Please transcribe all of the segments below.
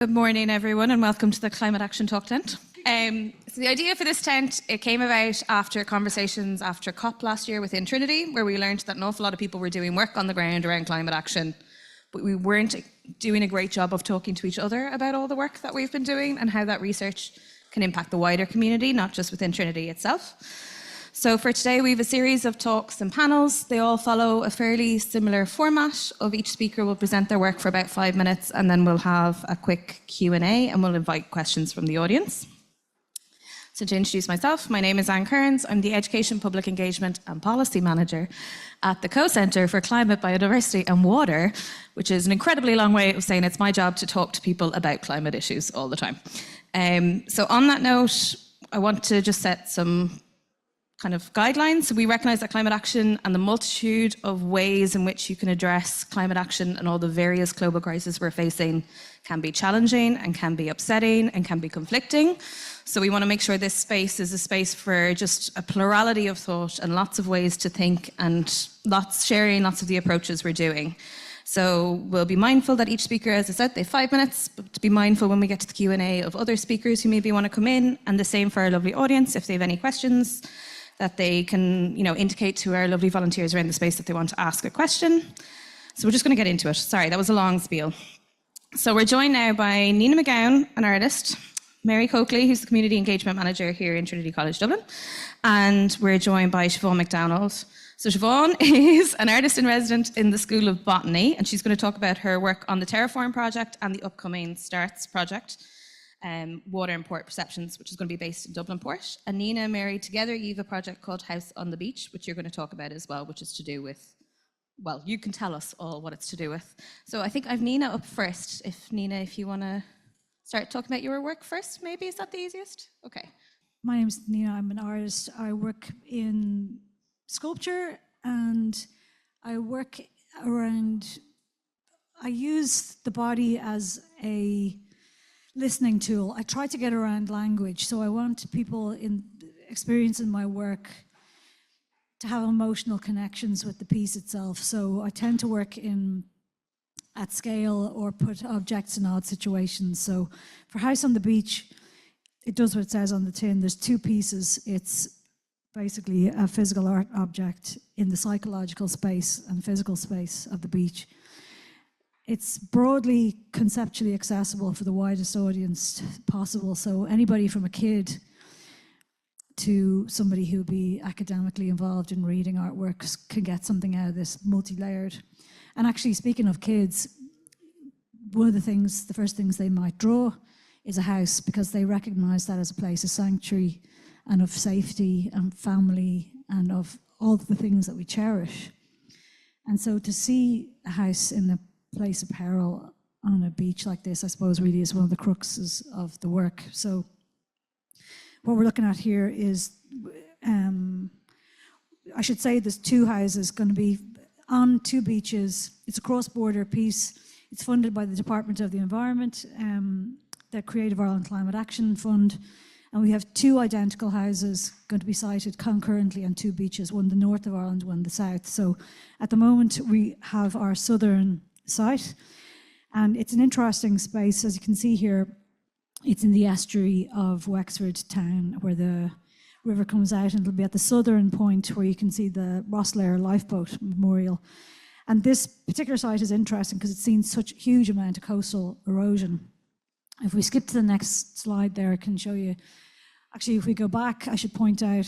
Good morning, everyone, and welcome to the Climate Action Talk tent. So the idea for this tent, it came about after conversations after COP last year within Trinity, where we learned that an awful lot of people were doing work on the ground around climate action, but we weren't doing a great job of talking to each other about all the work that we've been doing and how that research can impact the wider community, not just within Trinity itself. So for today, we have a series of talks and panels. They all follow a fairly similar format of each speaker will present their work for about 5 minutes, and then we'll have a quick Q&A and we'll invite questions from the audience. So to introduce myself, my name is Anne Kearns. I'm the Education, Public Engagement and Policy Manager at the Co-Centre for Climate Biodiversity and Water, which is an incredibly long way of saying it's my job to talk to people about climate issues all the time. So on that note, I want to just set some kind of guidelines. So we recognise that climate action and the multitude of ways in which you can address climate action and all the various global crises we're facing can be challenging and can be upsetting and can be conflicting. So we want to make sure this space is a space for just a plurality of thought and lots of ways to think and sharing lots of the approaches we're doing. So we'll be mindful that each speaker, as I said, they have 5 minutes, but to be mindful when we get to the Q&A of other speakers who maybe want to come in, and the same for our lovely audience if they have any questions, that they can, indicate to our lovely volunteers around the space that they want to ask a question. So we're just going to get into it. Sorry, that was a long spiel. So we're joined now by Nina McGowan, an artist, Mary Coakley, who's the Community Engagement Manager here in Trinity College Dublin, and we're joined by Siobhan MacDonald. So Siobhan is an artist in resident in the School of Botany, and she's going to talk about her work on the Terraform project and the upcoming STARTS project, Water and Port Perceptions, which is going to be based in Dublin Port. And Nina and Mary together, you have a project called House on the Beach, which you're going to talk about as well, which is to do with, well, you can tell us all what it's to do with. So I think I've Nina up first. Nina, if you want to start talking about your work first, maybe, is that the easiest? Okay. My name's Nina, I'm an artist. I work in sculpture and I work around, I use the body as a listening tool. I try to get around language, so I want people in experiencing my work to have emotional connections with the piece itself. So I tend to work at scale or put objects in odd situations. So for House on the Beach, it does what it says on the tin. There's 2 pieces. It's basically a physical art object in the psychological space and physical space of the beach. It's broadly conceptually accessible for the widest audience possible. So anybody from a kid to somebody who'd be academically involved in reading artworks can get something out of this, multi-layered. And actually, speaking of kids, one of the first things they might draw is a house, because they recognize that as a place of sanctuary and of safety and family and of all the things that we cherish. And so to see a house in a place of peril on a beach like this, I suppose, really is one of the cruxes of the work. So what we're looking at here is, I should say there's 2 houses going to be on 2 beaches. It's a cross-border piece. It's funded by the Department of the Environment, the Creative Ireland Climate Action Fund, and we have 2 identical houses going to be sited concurrently on 2 beaches, one the north of Ireland, one the south. So at the moment we have our southern site, and it's an interesting space. As you can see here, it's in the estuary of Wexford town where the river comes out, and it'll be at the southern point where you can see the Rosslare lifeboat memorial. And this particular site is interesting because it's seen such a huge amount of coastal erosion. If we skip to the next slide there, I can show you. Actually, if we go back, I should point out,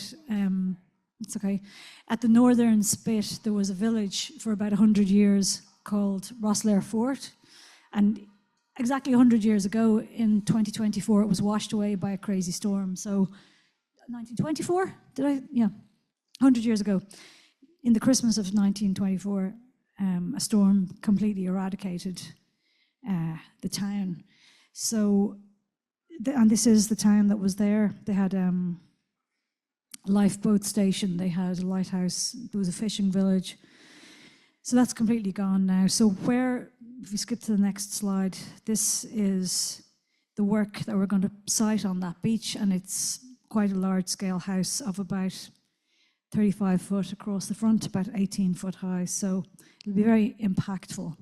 it's okay, at the northern spit there was a village for about 100 years called Rosslare Fort, and exactly 100 years ago in 2024 it was washed away by a crazy storm. So 1924, 100 years ago, in the Christmas of 1924, a storm completely eradicated the town. So, and this is the town that was there. They had a lifeboat station, they had a lighthouse, there was a fishing village. So that's completely gone now. So if we skip to the next slide, this is the work that we're going to site on that beach, and it's quite a large scale house of about 35 foot across the front, about 18 foot high. So it'll be very impactful.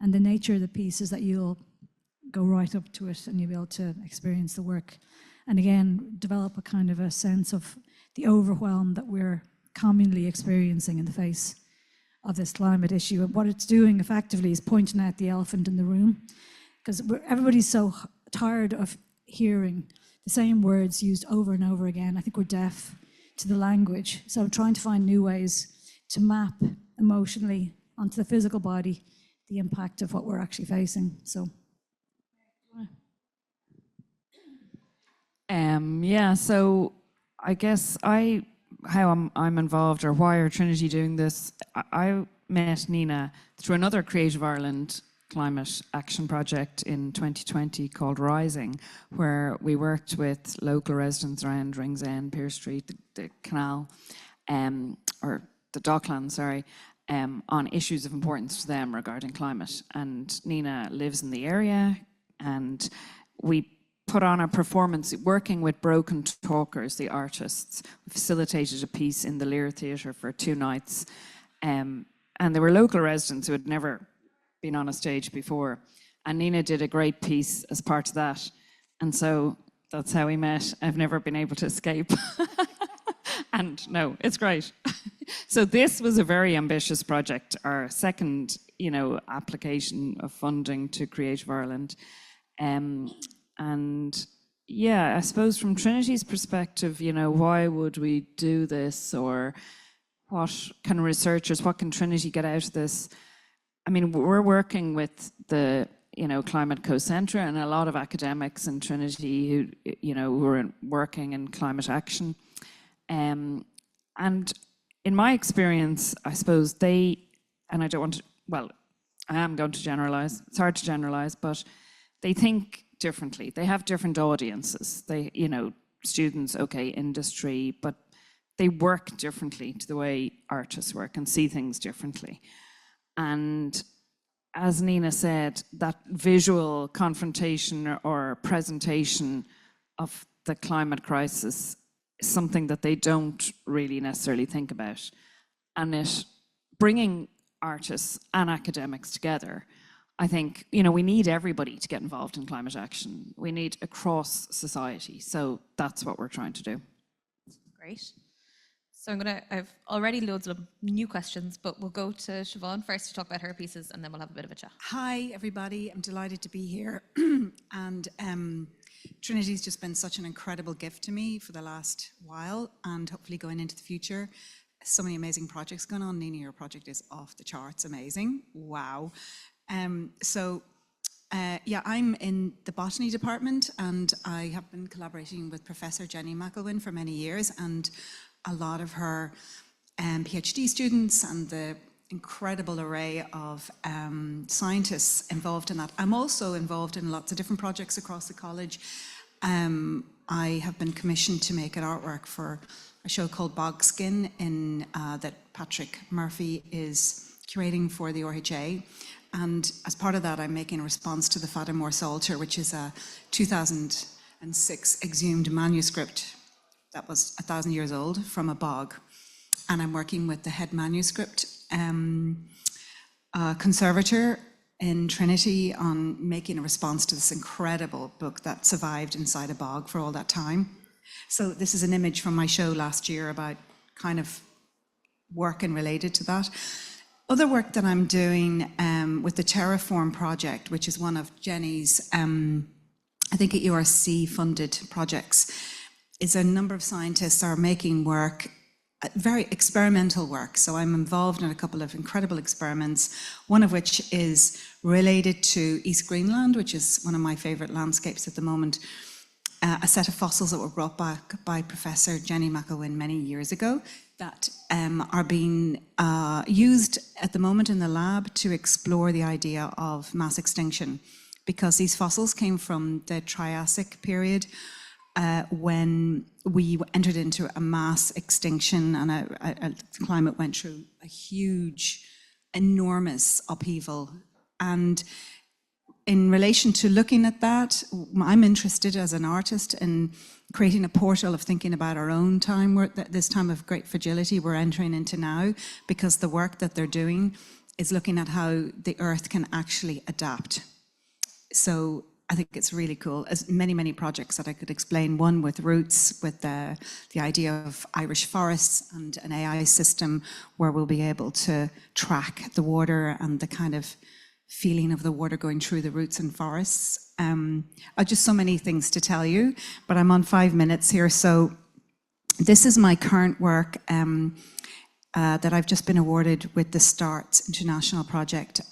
And the nature of the piece is that you'll go right up to it and you'll be able to experience the work. And again, develop a kind of a sense of the overwhelm that we're commonly experiencing in the face of this climate issue. And what it's doing effectively is pointing out the elephant in the room, because everybody's so tired of hearing the same words used over and over again. I think we're deaf to the language. So trying to find new ways to map emotionally onto the physical body the impact of what we're actually facing. So. Yeah, so I guess how I'm involved, or why are Trinity doing this, I met Nina through another Creative Ireland climate action project in 2020 called Rising, where we worked with local residents around Ringsend, Pearse Street, the canal, or the Docklands, sorry, on issues of importance to them regarding climate. And Nina lives in the area, and we put on a performance working with Broken Talkers, the artists. We facilitated a piece in the Lear Theatre for 2 nights. And there were local residents who had never been on a stage before. And Nina did a great piece as part of that. And so that's how we met. I've never been able to escape. And no, it's great. So this was a very ambitious project, our second, application of funding to Creative Ireland. And yeah, I suppose from Trinity's perspective, why would we do this, or what can researchers, what can Trinity get out of this? I mean, we're working with the, Climate Co-Centre and a lot of academics in Trinity who are working in climate action. And in my experience, I suppose I am going to generalize, it's hard to generalize, but they think differently. They have different audiences. They, students, okay, industry, but they work differently to the way artists work and see things differently. And as Nina said, that visual confrontation or presentation of the climate crisis is something that they don't really necessarily think about. And it bringing artists and academics together, I think, we need everybody to get involved in climate action. We need across society. So that's what we're trying to do. Great. So I've already loads of new questions, but we'll go to Siobhan first to talk about her pieces, and then we'll have a bit of a chat. Hi, everybody. I'm delighted to be here. And Trinity's just been such an incredible gift to me for the last while, and hopefully going into the future. So many amazing projects going on. Nina, your project is off the charts, amazing. Wow. I'm in the botany department, and I have been collaborating with Professor Jenny McElwyn for many years, and a lot of her PhD students and the incredible array of scientists involved in that. I'm also involved in lots of different projects across the college. I have been commissioned to make an artwork for a show called Bog Skin that Patrick Murphy is curating for the RHA. And as part of that, I'm making a response to the Fadimore Psalter, which is a 2006 exhumed manuscript that was 1,000 years old from a bog. And I'm working with the head manuscript conservator in Trinity on making a response to this incredible book that survived inside a bog for all that time. So this is an image from my show last year about kind of work and related to that. Other work that I'm doing with the Terraform project, which is one of Jenny's, I think at URC funded projects, is a number of scientists are making work, very experimental work. So I'm involved in a couple of incredible experiments, one of which is related to East Greenland, which is one of my favorite landscapes at the moment. A set of fossils that were brought back by Professor Jenny McElwyn many years ago that are being used at the moment in the lab to explore the idea of mass extinction, because these fossils came from the Triassic period, when we entered into a mass extinction and the climate went through a huge, enormous upheaval. And in relation to looking at that, I'm interested as an artist in creating a portal of thinking about our own time, this time of great fragility we're entering into now, because the work that they're doing is looking at how the Earth can actually adapt. So I think it's really cool. As many projects that I could explain. One with roots, with the idea of Irish forests and an AI system where we'll be able to track the water and the kind of feeling of the water going through the roots and forests. Just so many things to tell you, but I'm on 5 minutes here. So this is my current work that I've just been awarded with the START International project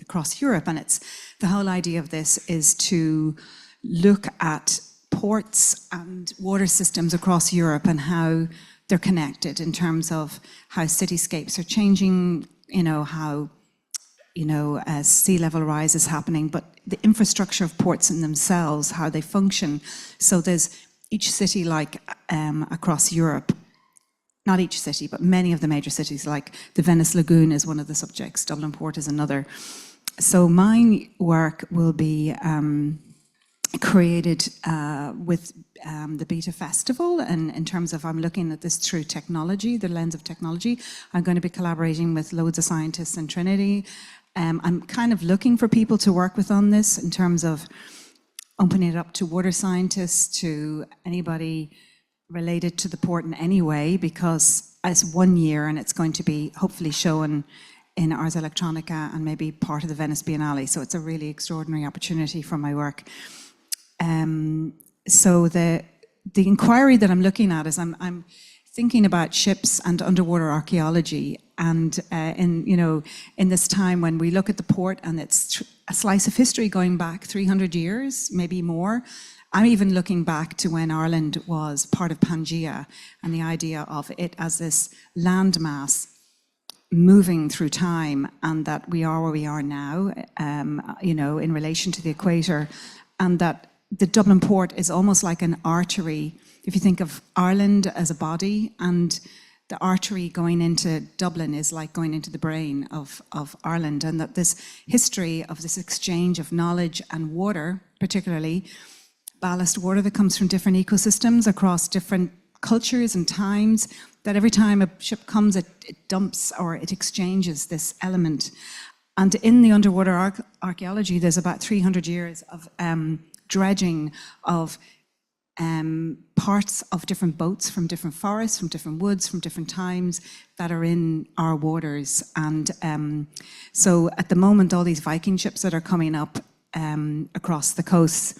across Europe. And it's the whole idea of this is to look at ports and water systems across Europe and how they're connected in terms of how cityscapes are changing, how as sea level rise is happening, but the infrastructure of ports in themselves, how they function. So there's each city across Europe, not each city, but many of the major cities, like the Venice Lagoon is one of the subjects, Dublin Port is another. So my work will be created with the Beta Festival, and in terms of I'm looking at this through technology, the lens of technology. I'm going to be collaborating with loads of scientists in Trinity. I'm kind of looking for people to work with on this in terms of opening it up to water scientists, to anybody related to the port in any way, because it's 1 year and it's going to be hopefully shown in Ars Electronica and maybe part of the Venice Biennale. So it's a really extraordinary opportunity for my work. So the inquiry that I'm looking at is I'm thinking about ships and underwater archaeology, and in this time when we look at the port and it's a slice of history going back 300 years, maybe more. I'm even looking back to when Ireland was part of Pangaea and the idea of it as this landmass moving through time, and that we are where we are now, in relation to the equator, and that the Dublin port is almost like an artery. If you think of Ireland as a body, and the artery going into Dublin is like going into the brain of Ireland, and that this history of this exchange of knowledge and water, particularly ballast water that comes from different ecosystems across different cultures and times, that every time a ship comes, it dumps or it exchanges this element. And in the underwater archaeology, there's about 300 years of dredging of parts of different boats from different forests, from different woods, from different times that are in our waters. And so at the moment, all these Viking ships that are coming up across the coast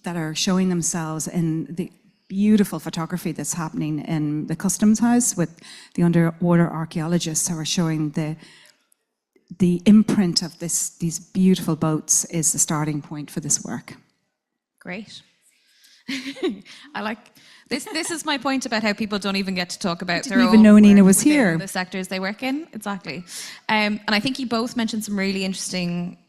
that are showing themselves in the beautiful photography that's happening in the Customs House with the underwater archaeologists who are showing the imprint of these beautiful boats is the starting point for this work. Great. I like this. This is my point about how people don't even get to talk about their own. Didn't even know Nina work was within here. The sectors they work in, exactly. And I think you both mentioned some really interesting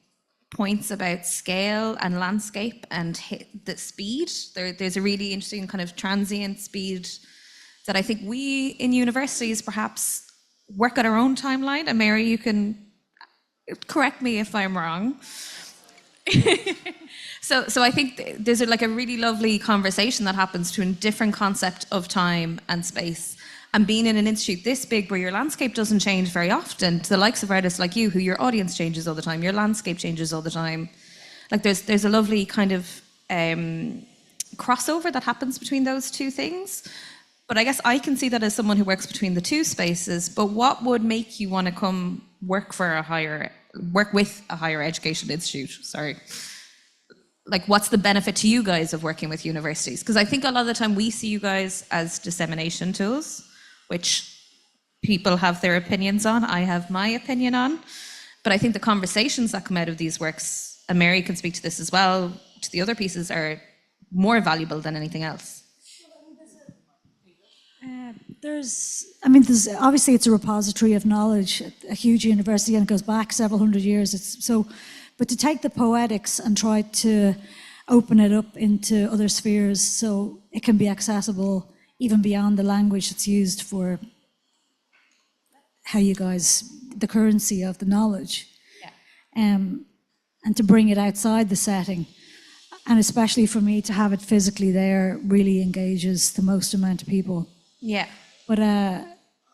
points about scale and landscape and the speed. There's a really interesting kind of transient speed that I think we in universities perhaps work at our own timeline. And Mary, you can correct me if I'm wrong. So I think there's a really lovely conversation that happens between different concept of time and space. And being in an institute this big where your landscape doesn't change very often, to the likes of artists like you, who your audience changes all the time, your landscape changes all the time. Like there's a lovely kind of crossover that happens between those two things. But I guess I can see that as someone who works between the two spaces. But what would make you want to come work with a higher education institute? Sorry. Like, what's the benefit to you guys of working with universities? Because I think a lot of the time we see you guys as dissemination tools, which people have their opinions on. I have my opinion on. But I think the conversations that come out of these works, and Mary can speak to this as well, to the other pieces, are more valuable than anything else. There's obviously it's a repository of knowledge, a huge university, and it goes back several hundred years. But to take the poetics and try to open it up into other spheres so it can be accessible even beyond the language that's used for how you guys, the currency of the knowledge. Yeah. And to bring it outside the setting. And especially for me to have it physically there really engages the most amount of people. Yeah. But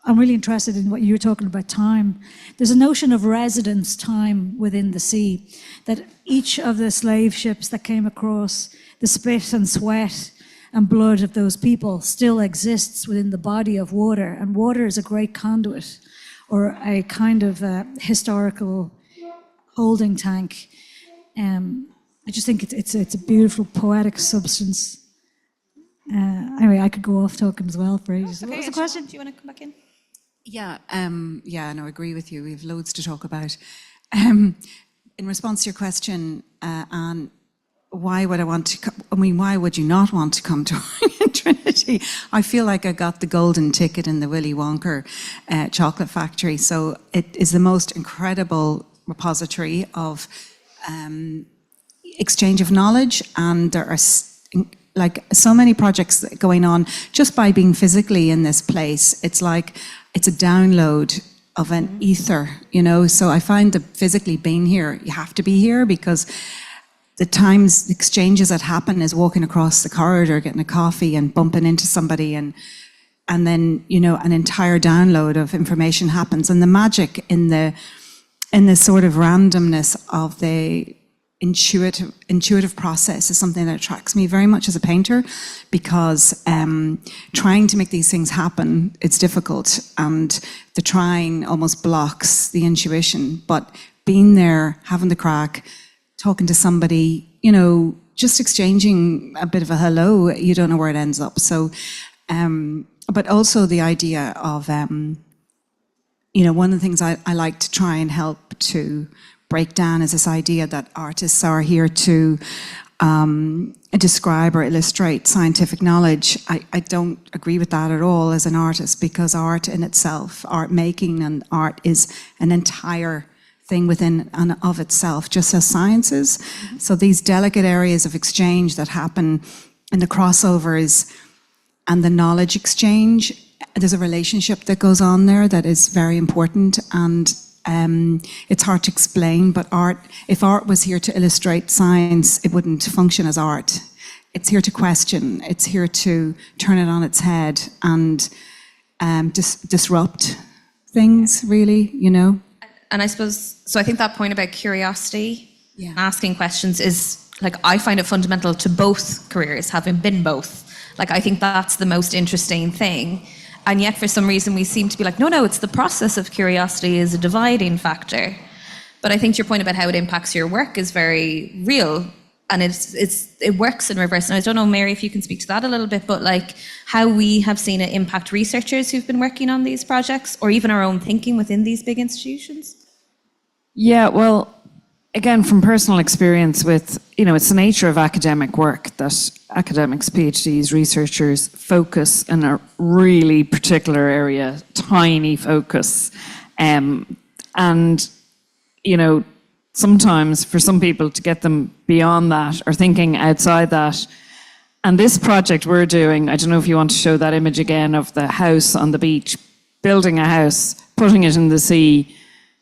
I'm really interested in what you're talking about time. There's a notion of residence time within the sea, that each of the slave ships that came across, the spit and sweat and blood of those people still exists within the body of water, and water is a great conduit or a kind of historical holding tank. I just think it's a beautiful poetic substance. Anyway, I could go off talking as well for ages. What was the question? Do you want to come back in? Yeah, no, I agree with you. We have loads to talk about. In response to your question, Anne, why would I want to come? I mean, why would you not want to come to Trinity? I feel like I got the golden ticket in the Willy Wonka chocolate factory. So it is the most incredible repository of exchange of knowledge, and there are like so many projects going on just by being physically in this place. It's like it's a download of an ether, you know. So I find that physically being here, you have to be here, because the times, the exchanges that happen is walking across the corridor, getting a coffee and bumping into somebody, and then, you know, an entire download of information happens. And the magic in the sort of randomness of the intuitive process is something that attracts me very much as a painter, because trying to make these things happen, it's difficult, and the trying almost blocks the intuition. But being there, having the crack, talking to somebody, you know, just exchanging a bit of a hello, you don't know where it ends up. So, but also the idea of, you know, one of the things I like to try and help to break down is this idea that artists are here to describe or illustrate scientific knowledge. I don't agree with that at all as an artist, because art in itself, art making and art is an entire thing within and of itself, just as science is. So these delicate areas of exchange that happen in the crossovers and the knowledge exchange, there's a relationship that goes on there that is very important, and it's hard to explain. But art, if art was here to illustrate science, it wouldn't function as art. It's here to question, it's here to turn it on its head and disrupt things, really, you know. And I suppose, so I think that point about curiosity, asking questions, is like, I find it fundamental to both careers, having been both. Like, I think that's the most interesting thing. And yet for some reason we seem to be like, no, it's the process of curiosity is a dividing factor. But I think your point about how it impacts your work is very real. And it works in reverse. And I don't know, Mary, if you can speak to that a little bit, but like how we have seen it impact researchers who've been working on these projects, or even our own thinking within these big institutions. Yeah, well, again, from personal experience with, you know, it's the nature of academic work that academics, PhDs, researchers focus in a really particular area, tiny focus. And, you know, sometimes for some people to get them beyond that or thinking outside that. And this project we're doing, I don't know if you want to show that image again of the house on the beach, building a house, putting it in the sea.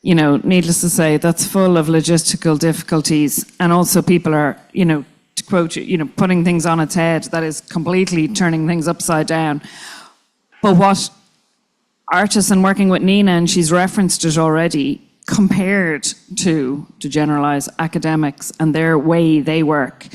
You know, needless to say, that's full of logistical difficulties. And also people are, you know, to quote you, you know, putting things on its head. That is completely turning things upside down. But what artists, and working with Nina, and she's referenced it already, compared to generalize academics and their way they work,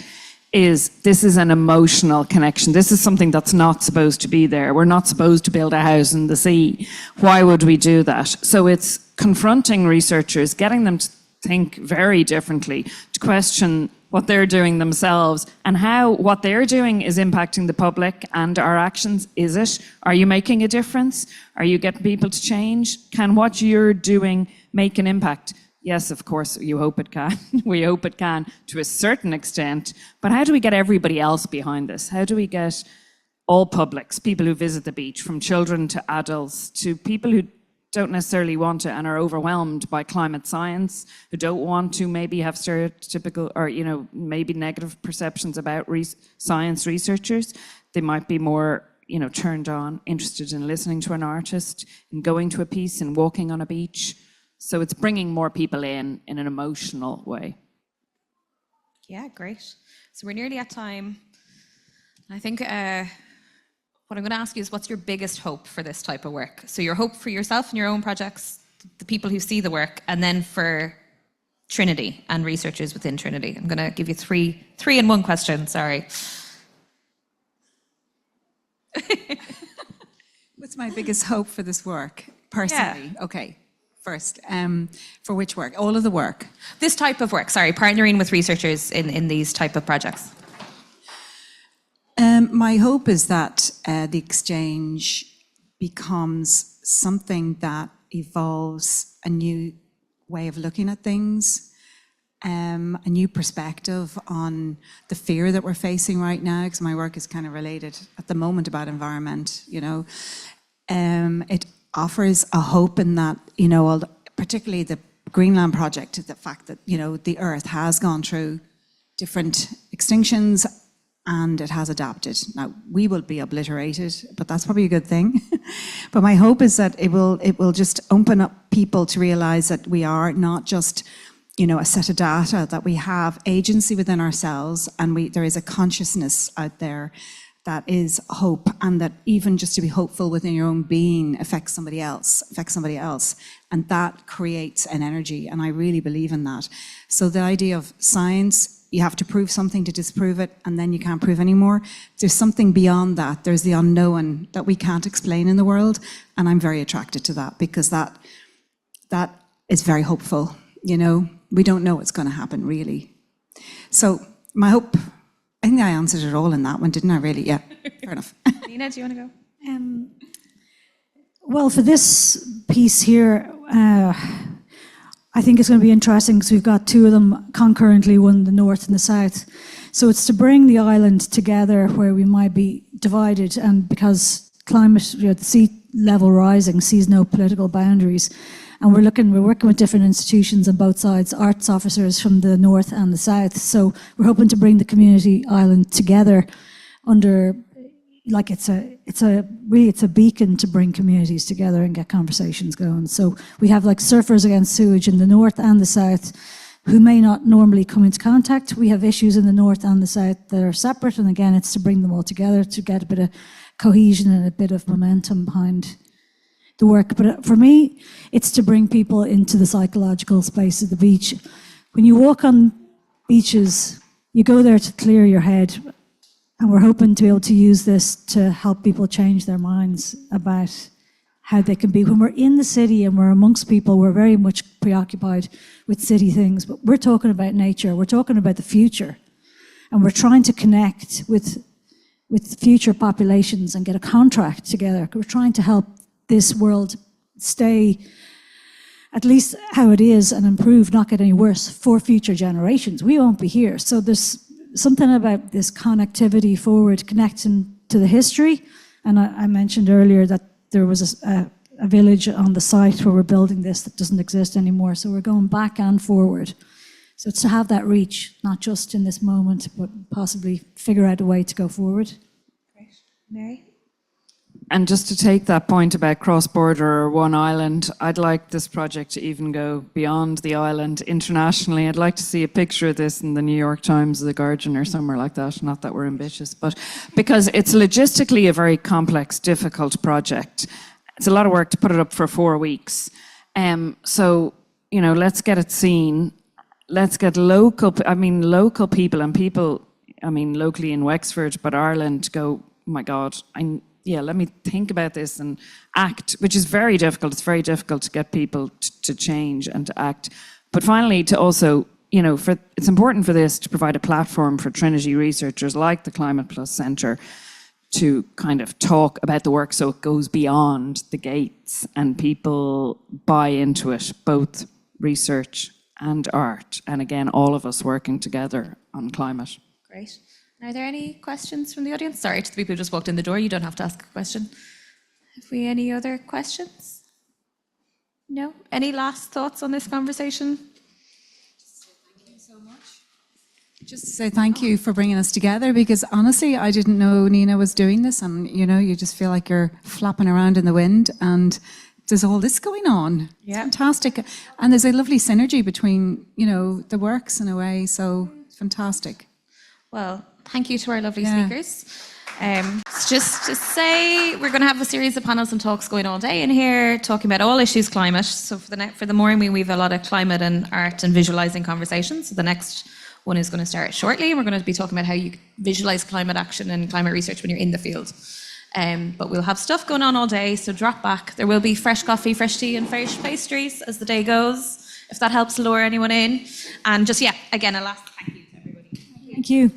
is this is an emotional connection. This is something that's not supposed to be there. We're not supposed to build a house in the sea. Why would we do that? So it's confronting researchers, getting them to think very differently, to question what they're doing themselves and how what they're doing is impacting the public and our actions. Is it? Are you making a difference? Are you getting people to change? Can what you're doing make an impact? Yes, of course, you hope it can. We hope it can to a certain extent. But how do we get everybody else behind this? How do we get all publics, people who visit the beach, from children to adults, to people who don't necessarily want to and are overwhelmed by climate science, who don't want to maybe have stereotypical or, you know, maybe negative perceptions about science researchers? They might be more, you know, turned on, interested in listening to an artist, in going to a piece and walking on a beach. So it's bringing more people in an emotional way. Yeah, great. So we're nearly at time. I think what I'm going to ask you is, what's your biggest hope for this type of work? So your hope for yourself and your own projects, the people who see the work, and then for Trinity and researchers within Trinity. I'm going to give you three in one question, sorry. What's my biggest hope for this work, personally? Yeah. Okay, first, for which work? All of the work? This type of work, sorry, partnering with researchers in these type of projects. My hope is that the exchange becomes something that evolves a new way of looking at things, a new perspective on the fear that we're facing right now, because my work is kind of related at the moment about environment, you know. It offers a hope in that, you know, particularly the Greenland project, the fact that, you know, the Earth has gone through different extinctions and it has adapted. Now, we will be obliterated, but that's probably a good thing. But my hope is that it will just open up people to realize that we are not just, you know, a set of data, that we have agency within ourselves, and there is a consciousness out there that is hope, and that even just to be hopeful within your own being affects somebody else. And that creates an energy, and I really believe in that. So the idea of science, you have to prove something to disprove it, and then you can't prove anymore. There's something beyond that. There's the unknown that we can't explain in the world, and I'm very attracted to that, because that is very hopeful, you know. We don't know what's going to happen, really. So my hope, I think I answered it all in that one, didn't I, really? Yeah, fair enough. Nina, do you want to go? Well, for this piece here, I think it's going to be interesting because we've got two of them concurrently, one in the north and the south. So it's to bring the island together where we might be divided, and because climate, you know, the sea level rising sees no political boundaries. And we're working with different institutions on both sides, arts officers from the north and the south. So we're hoping to bring the community island together under, like it's a beacon to bring communities together and get conversations going. So we have like surfers against sewage in the north and the south who may not normally come into contact. We have issues in the north and the south that are separate. And again, it's to bring them all together to get a bit of cohesion and a bit of momentum behind the work. But for me, it's to bring people into the psychological space of the beach. When you walk on beaches, you go there to clear your head, and we're hoping to be able to use this to help people change their minds about how they can be. When we're in the city and we're amongst people, we're very much preoccupied with city things, but we're talking about nature, we're talking about the future, and we're trying to connect with future populations and get a contract together. We're trying to help this world stay at least how it is and improve, not get any worse for future generations. We won't be here. So there's something about this connectivity forward, connecting to the history. And I mentioned earlier that there was a village on the site where we're building this that doesn't exist anymore. So we're going back and forward. So it's to have that reach, not just in this moment, but possibly figure out a way to go forward. Great. Mary? And just to take that point about cross-border or one island, I'd like this project to even go beyond the island internationally. I'd like to see a picture of this in the New York Times or the Guardian or somewhere like that. Not that we're ambitious, but because it's logistically a very complex, difficult project. It's a lot of work to put it up for 4 weeks. So, you know, let's get it seen. Let's get local people and people, locally in Wexford, but Ireland go, oh my God, let me think about this and act, which is very difficult. It's very difficult to get people to change and to act. But finally, to also, you know, it's important for this to provide a platform for Trinity researchers like the Climate Plus Centre to kind of talk about the work so it goes beyond the gates and people buy into it, both research and art. And again, all of us working together on climate. Great. Are there any questions from the audience? Sorry to the people who just walked in the door, you don't have to ask a question. Have we any other questions? No? Any last thoughts on this conversation? Thank you so much. Just to say thank you for bringing us together, because honestly, I didn't know Nina was doing this, and you know, you just feel like you're flapping around in the wind, and there's all this going on. Yeah. It's fantastic. And there's a lovely synergy between, you know, the works in a way, so it's fantastic. Well, thank you to our lovely speakers. just to say we're going to have a series of panels and talks going all day in here, talking about all issues climate. So for the morning, we have a lot of climate and art and visualizing conversations. So the next one is going to start shortly, and we're going to be talking about how you visualize climate action and climate research when you're in the field. But we'll have stuff going on all day, so drop back. There will be fresh coffee, fresh tea, and fresh pastries as the day goes, if that helps lure anyone in. And just, yeah, again, a last thank you to everybody. Thank you.